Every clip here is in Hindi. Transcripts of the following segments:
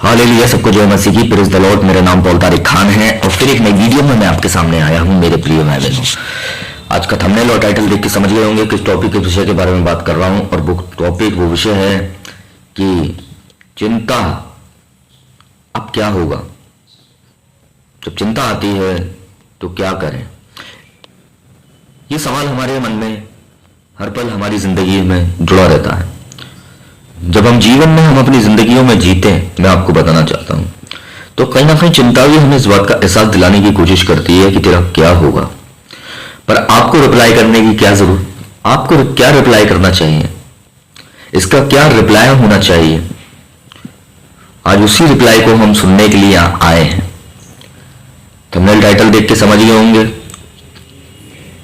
हालेलुया, सबको जय मसीह की, प्रेज़ द लॉर्ड। मेरा नाम पॉल तारिक खान है और फिर एक नई वीडियो में मैं आपके सामने आया हूं मेरे प्रिय भाई बहनों। आज का थंबनेल और टाइटल देख के समझ गए होंगे किस टॉपिक के विषय के बारे में बात कर रहा हूं। और वो विषय है कि चिंता अब क्या होगा। जब चिंता आती है तो क्या करें। ये सवाल हमारे मन में हर पल हमारी जिंदगी में जुड़ा रहता है। जब हम जीवन में हम अपनी जिंदगियों में जीते, मैं आपको बताना चाहता हूं, तो कहीं ना कहीं चिंता भी हमें इस बात का एहसास दिलाने की कोशिश करती है कि तेरा क्या होगा। पर आपको रिप्लाई करने की क्या जरूरत, आपको क्या रिप्लाई करना चाहिए, इसका क्या रिप्लाई होना चाहिए, आज उसी रिप्लाई को हम सुनने के लिए आए हैं। थंबनेल टाइटल देख के समझ गए होंगे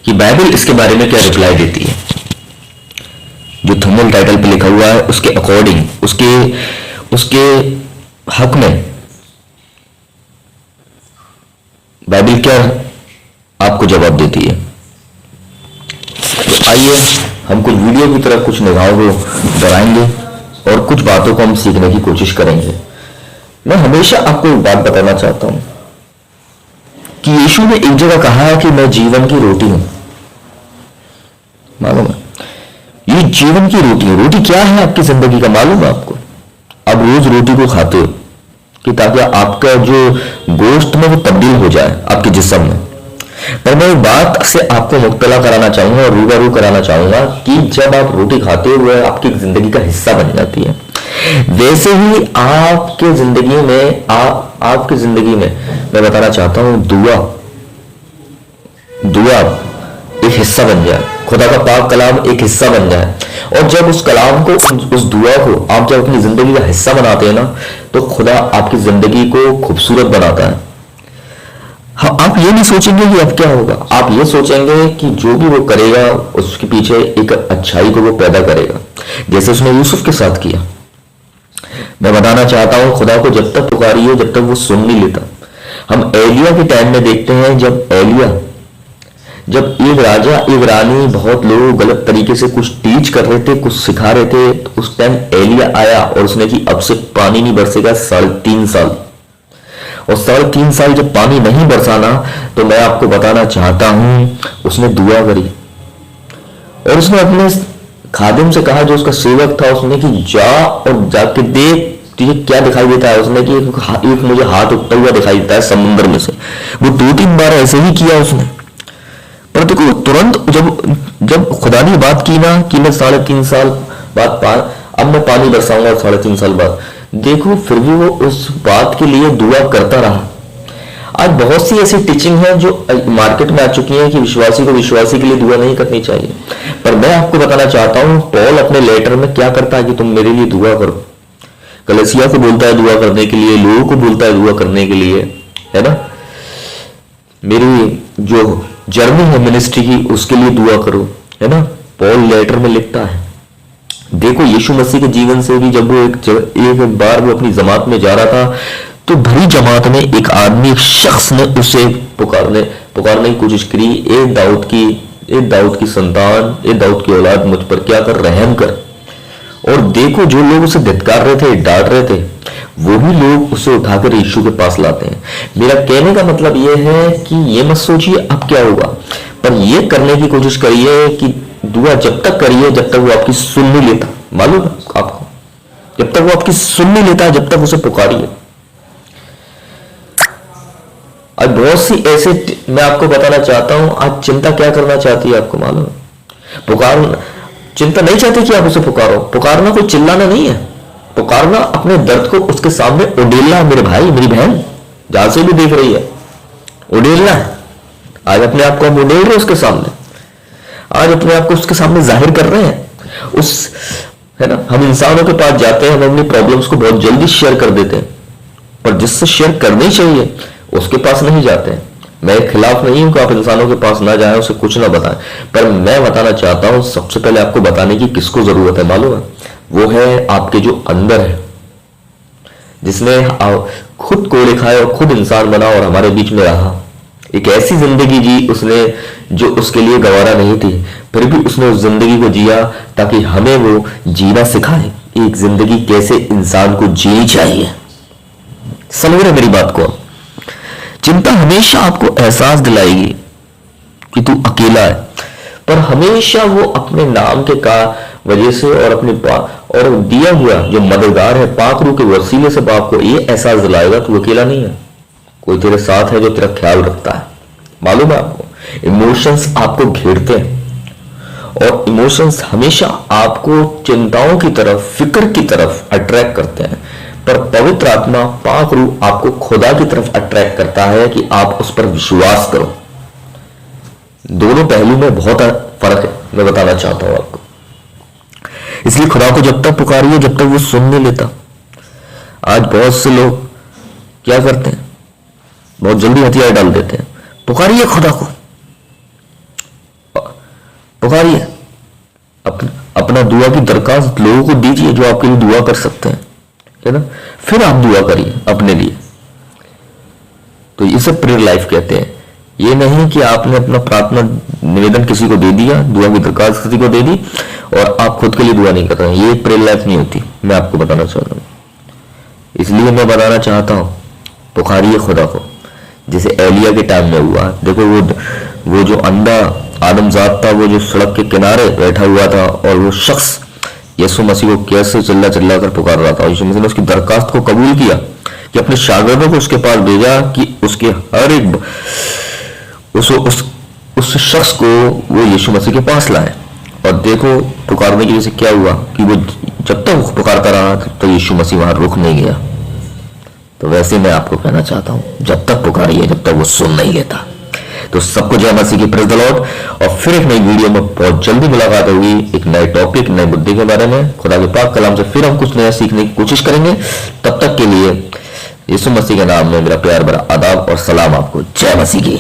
कि बाइबल इसके बारे में क्या रिप्लाई देती है। जो थंबनेल टाइटल पे लिखा हुआ है उसके अकॉर्डिंग, उसके हक में बाइबल क्या आपको जवाब देती है। तो आइए हम कुछ वीडियो की तरफ कुछ निगाहों को बढ़ाएंगे और कुछ बातों को हम सीखने की कोशिश करेंगे। मैं हमेशा आपको एक बात बताना चाहता हूं कि यीशु ने एक जगह कहा है कि मैं जीवन की रोटी हूं। मालूम है ये जीवन की रोटी है। रोटी क्या है आपकी जिंदगी का, मालूम है आपको। आप रोज रोटी को खाते हो कि ताकि आपका जो गोश्त में वो तब्दील हो जाए आपके जिस्म में। पर मैं एक बात से आपको मुब्तला कराना चाहूंगा और रूबरू कराना चाहूंगा कि जब आप रोटी खाते हो वह आपकी जिंदगी का हिस्सा बन जाती है। वैसे ही आपके जिंदगी में आपकी जिंदगी में मैं बताना चाहता हूं दुआ एक हिस्सा बन जाए, खुदा का पाक कलाम एक हिस्सा बन जाए। और जब उस कलाम को, उस दुआ को आप जब अपनी जिंदगी का हिस्सा बनाते हैं ना, तो खुदा आपकी जिंदगी को खूबसूरत बनाता है। हाँ, आप ये नहीं सोचेंगे कि अब क्या होगा, आप ये सोचेंगे कि जो भी वो करेगा उसके पीछे एक अच्छाई को वो पैदा करेगा, जैसे उसने यूसुफ के साथ किया। मैं बताना चाहता हूं, खुदा को जब तक पुकारिए जब तक वो सुन नहीं लेता। हम एलिया के टाइम में देखते हैं, जब एक राजा एक रानी बहुत लोग गलत तरीके से कुछ टीच कर रहे थे, कुछ सिखा रहे थे, तो उस टाइम एलिया आया और उसने कि अब से पानी नहीं बरसेगा 3.5 साल। और 3.5 साल जब पानी नहीं बरसाना, तो मैं आपको बताना चाहता हूं उसने दुआ करी और उसने अपने खादिम से कहा, जो उसका सेवक था, उसने कि जा और जाके देख तुझे क्या दिखाई देता है। उसने कि एक मुझे हाथ उठता हुआ दिखाई देता है समुद्र में से। वो 2-3 बार ऐसे ही किया उसने। पर देखो, तुरंत जब खुदा ने बात की ना कि मैं 3.5 साल बाद अब मैं पानी बरसाऊंगा 3.5 साल बाद, देखो फिर भी वो उस बात के लिए दुआ करता रहा। आज बहुत सी ऐसी टीचिंग है जो मार्केट में आ चुकी है कि विश्वासी को विश्वासी के लिए दुआ नहीं करनी चाहिए। पर मैं आपको बताना चाहता हूं, पॉल अपने लेटर में क्या करता है कि तुम मेरे लिए दुआ करो। कलीसिया को बोलता है दुआ करने के लिए, लोगों को बोलता है दुआ करने के लिए, है ना। मेरी जो जर्नी है मिनिस्ट्री की, उसके लिए दुआ करो, है ना। पॉल लेटर में लिखता है। देखो यीशु मसीह के जीवन से भी, जब वो एक बार वो अपनी जमात में जा रहा था, तो भरी जमात में एक आदमी, एक शख्स ने उसे पुकारने की कोशिश करी, ए दाऊद की संतान, ए दाऊद की औलाद, मुझ पर क्या कर, रहम कर। और देखो जो लोग उसे धिक्कार रहे थे, डांट रहे थे, वही लोग उसे उठाकर यीशु के पास लाते हैं। मेरा कहने का मतलब यह है कि ये मत सोचिए अब क्या होगा, पर यह करने की कोशिश करिए कि दुआ जब तक करिए जब तक वो आपकी सुन नहीं लेता। मालूम है आपको, जब तक वो आपकी सुन नहीं लेता, जब तक उसे पुकारिए। आज बहुत सी ऐसे, मैं आपको बताना चाहता हूं, आज चिंता क्या करना चाहती है आपको मालूम है। चिंता नहीं चाहती कि आप उसे पुकारो। पुकारना कोई चिल्लाना नहीं है, पुकारना अपने दर्द को उसके सामने उड़ेलना। मेरे भाई, मेरी बहन, जहां से भी देख रही है, उड़ेलना है। आज अपने आप को हम उड़ेल रहे हैं उसके सामने, आज अपने आप को उसके सामने जाहिर कर रहे हैं। है ना, हम इंसानों के पास जाते हैं, हम अपनी प्रॉब्लम्स को बहुत जल्दी शेयर कर देते हैं, पर जिससे शेयर करनी चाहिए उसके पास नहीं जाते हैं। मैं खिलाफ नहीं हूं कि आप इंसानों के पास ना जाएं, उसे कुछ ना बताएं, पर मैं बताना चाहता हूं सबसे पहले आपको बताने की किसको जरूरत है मालूम है, वो है आपके जो अंदर है, जिसने खुद को लिखा है और खुद इंसान बना और हमारे बीच में रहा। एक ऐसी जिंदगी जी उसने जो उसके लिए गवारा नहीं थी, फिर भी उसने उस जिंदगी को जिया ताकि हमें वो जीना सिखाए। एक जिंदगी कैसे इंसान को जीनी चाहिए। समझ रहे मेरी बात को? चिंता हमेशा आपको एहसास दिलाएगी कि तू अकेला है, पर हमेशा वो अपने नाम के का वजह से और अपने और दिया हुआ जो मददगार है पाक रूह के वसीले से आपको ये एहसास दिलाएगा तू अकेला नहीं है, कोई तेरे साथ है जो तेरा ख्याल रखता है। मालूम है आपको, इमोशंस आपको घेरते हैं और इमोशंस हमेशा आपको चिंताओं की तरफ, फिक्र की तरफ अट्रैक्ट करते हैं, पर पवित्र आत्मा पाक रूह आपको खुदा की तरफ अट्रैक्ट करता है कि आप उस पर विश्वास करो। दोनों पहलू में बहुत फर्क है, मैं बताना चाहता हूं आपको। इसलिए खुदा को जब तक पुकारिए जब तक वो सुन नहीं लेता। आज बहुत से लोग क्या करते हैं, बहुत जल्दी हथियार डाल देते हैं। पुकारिए खुदा को, पुकारिए, अपना दुआ की दरखास्त लोगों को दीजिए जो आपके लिए दुआ कर सकते हैं, है ना? फिर आप दुआ करिए अपने लिए। तो इसे प्रेयर लाइफ कहते हैं। ये नहीं कि आपने अपना प्रार्थना निवेदन किसी को दे दिया, दुआ की दरखास्त किसी को दे दी और आप खुद के लिए दुआ नहीं कर रहे हैं। ये प्रेयर लाइफ नहीं होती, मैं आपको बताना चाहता हूँ। इसलिए मैं बताना चाहता हूँ, पुकारिए खुदा को, जैसे एलिया के टाइम में हुआ। देखो वो जो अंधा आदमजात था, वो जो सड़क के किनारे बैठा हुआ था और वो शख्स यीशु मसीह को कैसे चिल्ला चिल्ला कर पुकार रहा था। यीशु मसीह ने उसकी दरखास्त को कबूल किया कि अपने शागिर्दों को उसके पास भेजा कि उसके हर एक उस शख्स को वो यीशु मसीह के पास लाए। और देखो पुकारने की वजह से क्या हुआ कि वो जब तक वो पुकारता रहा तो यीशु मसीह वहां रुक नहीं गया। तो वैसे मैं आपको कहना चाहता हूं, जब तक पुकारिए जब तक वो सुन नहीं लेता। तो सबको जय मसीह की, प्रेज़ द लॉर्ड। और फिर एक नई वीडियो में बहुत जल्दी मुलाकात होगी, एक नए टॉपिक, नए मुद्दे के बारे में। खुदा के पाक कलाम से फिर हम कुछ नया सीखने की कोशिश करेंगे। तब तक के लिए यीशु मसीह के नाम में मेरा प्यार भरा आदाब और सलाम आपको। जय मसीह की।